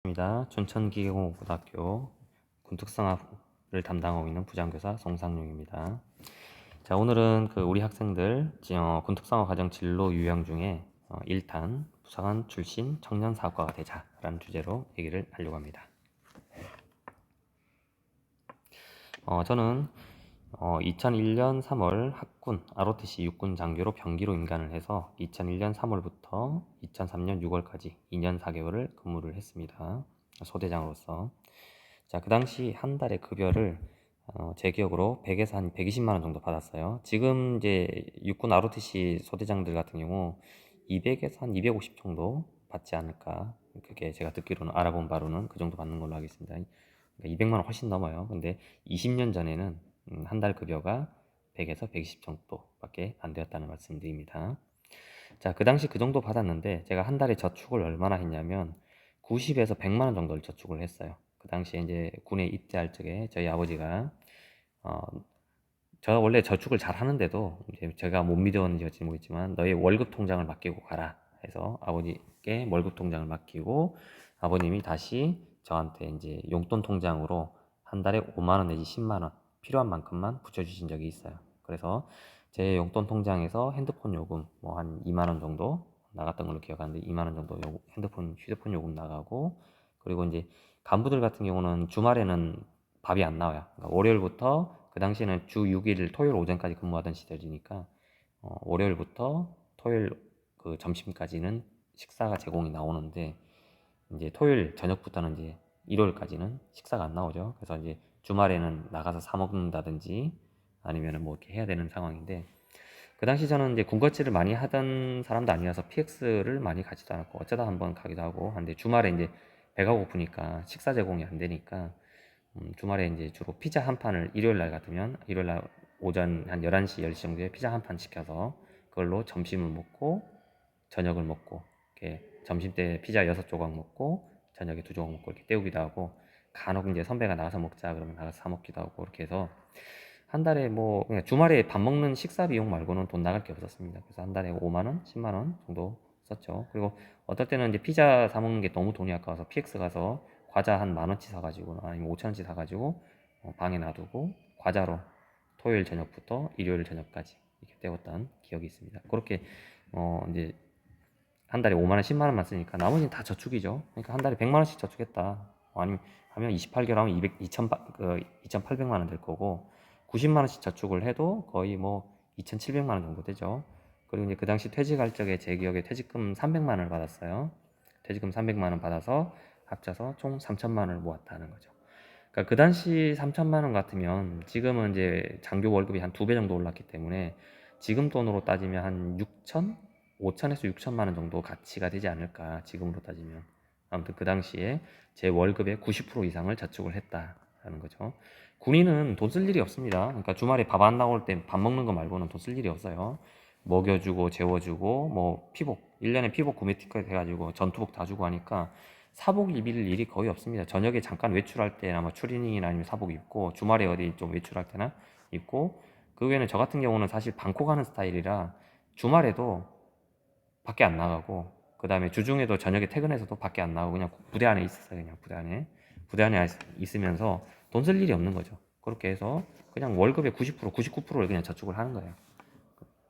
반갑습니다. 춘천기계공업고등학교 군특성화를 담당하고 있는 부장교사 송상용입니다. 자, 오늘은 우리 학생들 군특성화 과정 진로 유형 중에 1탄 부사관 출신 청년 사업가가 되자라는 주제로 얘기를 하려고 합니다. 저는 2001년 3월 학군 ROTC 육군 장교로 병기로 임관을 해서 2001년 3월부터 2003년 6월까지 2년 4개월을 근무를 했습니다. 소대장으로서. 자, 그 당시 한 달에 급여를 제 기억으로 100에서 한 120만 원 정도 받았어요. 지금 이제 육군 ROTC 소대장들 같은 경우 200에서 한 250 정도 받지 않을까. 그게 제가 듣기로는 알아본 바로는 그 정도 받는 걸로 하겠습니다. 그러니까 200만 원 훨씬 넘어요. 근데 20년 전에는 한 달 급여가 100에서 120 정도밖에 안 되었다는 말씀드립니다. 자, 그 당시 그 정도 받았는데 제가 한 달에 저축을 얼마나 했냐면 90에서 100만 원 정도를 저축을 했어요. 그 당시에 이제 군에 입대할 적에 저희 아버지가 어, 저 원래 저축을 잘 하는데도 이제 제가 못 믿었는지 모르겠지만 너의 월급 통장을 맡기고 가라 해서 아버지께 월급 통장을 맡기고 아버님이 다시 저한테 이제 용돈 통장으로 한 달에 5만 원 내지 10만 원 필요한 만큼만 붙여주신 적이 있어요. 그래서 제 용돈 통장에서 핸드폰 요금 뭐 한 2만 원 정도 나갔던 걸로 기억하는데 2만 원 정도 휴대폰 요금 나가고 그리고 이제 간부들 같은 경우는 주말에는 밥이 안 나와요. 그러니까 월요일부터 그 당시에는 주 6일 토요일 오전까지 근무하던 시절이니까 월요일부터 토요일 그 점심까지는 식사가 제공이 나오는데 이제 토요일 저녁부터는 이제 일요일까지는 식사가 안 나오죠. 그래서 이제 주말에는 나가서 사 먹는다든지 아니면은 뭐 이렇게 해야 되는 상황인데 그 당시 저는 이제 군것질을 많이 하던 사람도 아니라서 PX를 많이 가지도 않았고 어쩌다 한번 가기도 하고 한데 주말에 이제 배가 고프니까 식사 제공이 안 되니까 주말에 이제 주로 피자 한 판을 일요일 날 같으면 일요일 날 오전 한 11시, 10시 정도에 피자 한 판 시켜서 그걸로 점심을 먹고 저녁을 먹고 이렇게 점심 때 피자 6조각 먹고 저녁에 2조각 먹고 이렇게 때우기도 하고 간혹 이제 선배가 나가서 먹자 그러면 나가서 사 먹기도 하고 이렇게 해서 한 달에 뭐 그냥 주말에 밥 먹는 식사 비용 말고는 돈 나갈 게 없었습니다. 그래서 한 달에 5만 원, 10만 원 정도 썼죠. 그리고 어떨 때는 이제 피자 사 먹는 게 너무 돈이 아까워서 PX 가서 과자 한 1만 원치 사가지고 아니면 5천 원치 사가지고 방에 놔두고 과자로 토요일 저녁부터 일요일 저녁까지 이렇게 때웠던 기억이 있습니다. 그렇게 이제 한 달에 5만 원, 10만 원만 쓰니까 나머지는 다 저축이죠. 그러니까 한 달에 100만 원씩 저축했다. 아니면 하면 28개월 하면 2,800만 원 될 거고 90만 원씩 저축을 해도 거의 뭐 2,700만 원 정도 되죠. 그리고 이제 그 당시 퇴직할 적에 제 기억에 퇴직금 300만 원을 받았어요. 퇴직금 300만 원 받아서 합쳐서 총 3천만 원을 모았다는 거죠. 그러니까 그 당시 3천만 원 같으면 지금은 이제 장교 월급이 한 2배 정도 올랐기 때문에 지금 돈으로 따지면 한 6천? 5천에서 6천만 원 정도 가치가 되지 않을까 지금으로 따지면. 아무튼 그 당시에 제 월급의 90% 이상을 저축을 했다라는 거죠. 군인은 돈 쓸 일이 없습니다. 그러니까 주말에 밥 안 나올 때 밥 먹는 거 말고는 돈 쓸 일이 없어요. 먹여주고 재워주고 뭐 피복 1년에 피복 구매 티켓 해가지고 전투복 다 주고 하니까 사복 입을 일이 거의 없습니다. 저녁에 잠깐 외출할 때나 뭐 추리닝이나 아니면 사복 입고 주말에 어디 좀 외출할 때나 입고 그 외에는 저 같은 경우는 사실 방콕 가는 스타일이라 주말에도 밖에 안 나가고 그 다음에 주중에도 저녁에 퇴근해서도 밖에 안 나가고 그냥 부대 안에 있었어요. 그냥 부대 안에 있으면서 돈 쓸 일이 없는 거죠. 그렇게 해서 그냥 월급의 90%, 99%를 그냥 저축을 하는 거예요.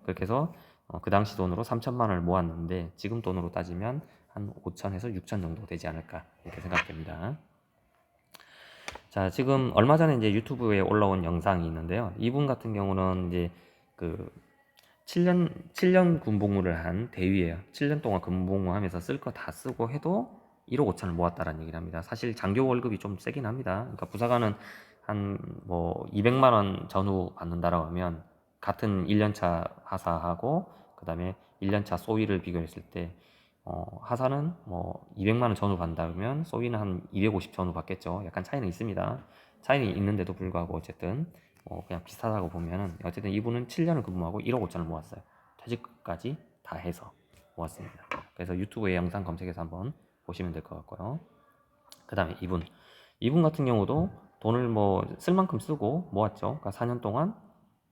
그렇게 해서 그 당시 돈으로 3천만 원을 모았는데 지금 돈으로 따지면 한 5천에서 6천 정도 되지 않을까 이렇게 생각됩니다. 자, 지금 얼마 전에 이제 유튜브에 올라온 영상이 있는데요. 이분 같은 경우는 이제 그 7년 군복무를 한 대위예요. 7년 동안 군복무하면서 쓸 거 다 쓰고 해도 1억 5천을 모았다라는 얘기를 합니다. 사실 장교 월급이 좀 세긴 합니다. 그러니까 부사관은 한 뭐 200만 원 전후 받는다라고 하면 같은 1년차 하사하고 그다음에 1년차 소위를 비교했을 때 하사는 뭐 200만 원 전후 받는다면 소위는 한 250 전후 받겠죠. 약간 차이는 있습니다. 차이는 있는데도 불구하고 어쨌든 그냥 비슷하다고 보면은 어쨌든 이분은 7년을 근무하고 1억 5천을 모았어요. 퇴직까지 다 해서 모았습니다. 그래서 유튜브에 영상 검색해서 한번 보시면 될 것 같고요. 그 다음에 이분 같은 경우도 돈을 뭐 쓸 만큼 쓰고 모았죠. 그러니까 4년 동안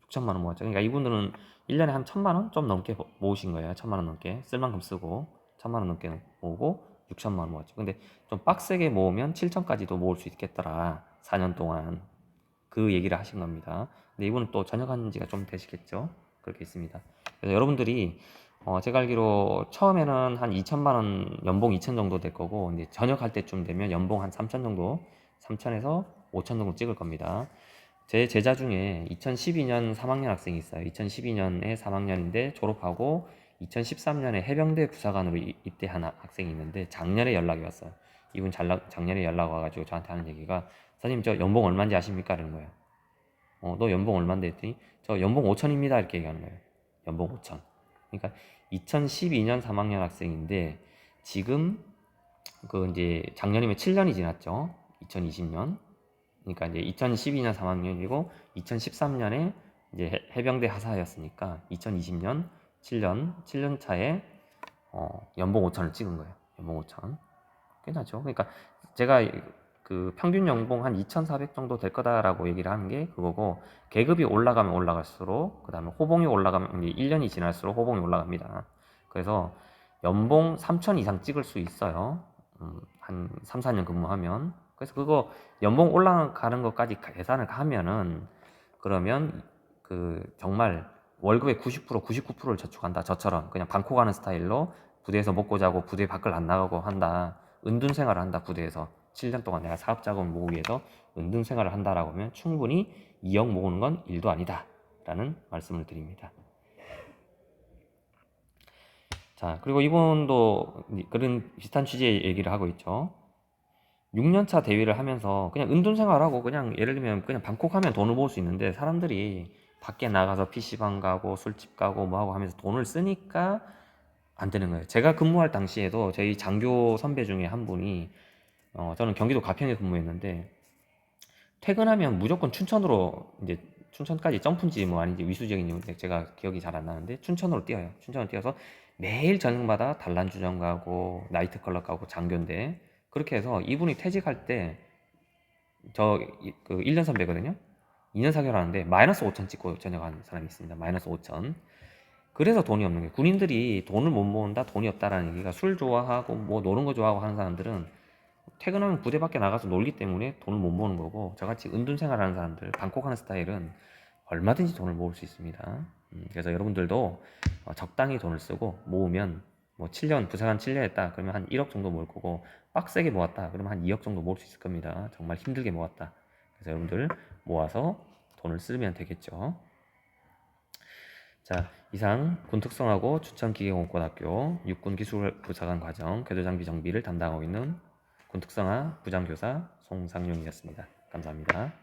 6천만 원 모았죠. 그러니까 이분들은 1년에 한 1,000만 원 좀 넘게 모으신 거예요. 1,000만 원 넘게 쓸 만큼 쓰고 1,000만 원 넘게 모으고 6천만 원 모았죠. 근데 좀 빡세게 모으면 7천까지도 모을 수 있겠더라. 4년 동안. 그 얘기를 하신 겁니다. 근데 이분은 또 전역한 지가 좀 되시겠죠? 그렇게 있습니다. 그래서 여러분들이 제가 알기로 처음에는 한 2천만 원 연봉 2천 정도 될 거고 이제 전역할 때쯤 되면 연봉 한 3천 정도 3천에서 5천 정도 찍을 겁니다. 제 제자 중에 2012년 3학년 학생이 있어요. 2012년에 3학년인데 졸업하고 2013년에 해병대 부사관으로 입대한 학생이 있는데 작년에 연락이 왔어요. 이분 작년에 연락 와가지고 저한테 하는 얘기가 선생님 저 연봉 얼마인지 아십니까? 이러는 거예요. 너 연봉 얼마인데 했더니 저 연봉 5천입니다 이렇게 얘기하는 거예요. 연봉 5천. 그러니까 2012년 3학년 학생인데 지금 그 이제 작년이면 7년이 지났죠. 2020년. 그러니까 이제 2012년 3학년이고 2013년에 이제 해병대 하사였으니까 2020년 7년 차에 연봉 5천을 찍은 거예요. 연봉 5천. 괜찮죠? 그러니까 제가 그 평균 연봉 한 2,400 정도 될 거다라고 얘기를 하는 게 그거고 계급이 올라가면 올라갈수록 그다음에 호봉이 올라가면 이제 1년이 지날수록 호봉이 올라갑니다. 그래서 연봉 3천 이상 찍을 수 있어요. 한 3, 4년 근무하면. 그래서 그거 연봉 올라가는 것까지 계산을 하면은 그러면 그 정말 월급의 90%, 99%를 저축한다. 저처럼 그냥 방콕 가는 스타일로 부대에서 먹고 자고 부대 밖을 안 나가고 한다. 은둔 생활을 한다. 부대에서 7년 동안 내가 사업 자금을 모으기 위해서 은둔 생활을 한다라고 하면 충분히 2억 모으는 건 일도 아니다. 라는 말씀을 드립니다. 자, 그리고 이분도 그런 비슷한 취지의 얘기를 하고 있죠. 6년차 대위를 하면서 그냥 은둔 생활하고 그냥 예를 들면 그냥 방콕 하면 돈을 모을 수 있는데 사람들이 밖에 나가서 PC방 가고 술집 가고 뭐 하고 하면서 돈을 쓰니까 안 되는 거예요. 제가 근무할 당시에도 저희 장교 선배 중에 한 분이 저는 경기도 가평에 근무했는데 퇴근하면 무조건 춘천으로 이제 춘천까지 점프인지 뭐 아닌지 위수적인 이유인데 제가 기억이 잘 안 나는데 춘천으로 뛰어요. 춘천으로 뛰어서 매일 저녁마다 단란주점 가고 나이트클럽 가고 장교인데 그렇게 해서 이분이 퇴직할 때 저 그 1년 선배거든요. 2년 사결하는데 마이너스 5천 찍고 전역한 사람이 있습니다. 마이너스 5천. 그래서 돈이 없는 거예요. 군인들이 돈을 못 모은다, 돈이 없다라는 얘기가 술 좋아하고 뭐 노는 거 좋아하고 하는 사람들은 퇴근하면 부대 밖에 나가서 놀기 때문에 돈을 못 모으는 거고 저같이 은둔 생활하는 사람들, 방콕하는 스타일은 얼마든지 돈을 모을 수 있습니다. 그래서 여러분들도 적당히 돈을 쓰고 모으면 뭐 7년, 부사관 7년 했다 그러면 한 1억 정도 모을 거고 빡세게 모았다 그러면 한 2억 정도 모을 수 있을 겁니다. 정말 힘들게 모았다. 그래서 여러분들 모아서 돈을 쓰면 되겠죠. 자, 이상 군특성하고 추천기계공고등학교 육군기술부사관 과정 궤도장비 정비를 담당하고 있는 군특성화 부장교사 송상용이었습니다. 감사합니다.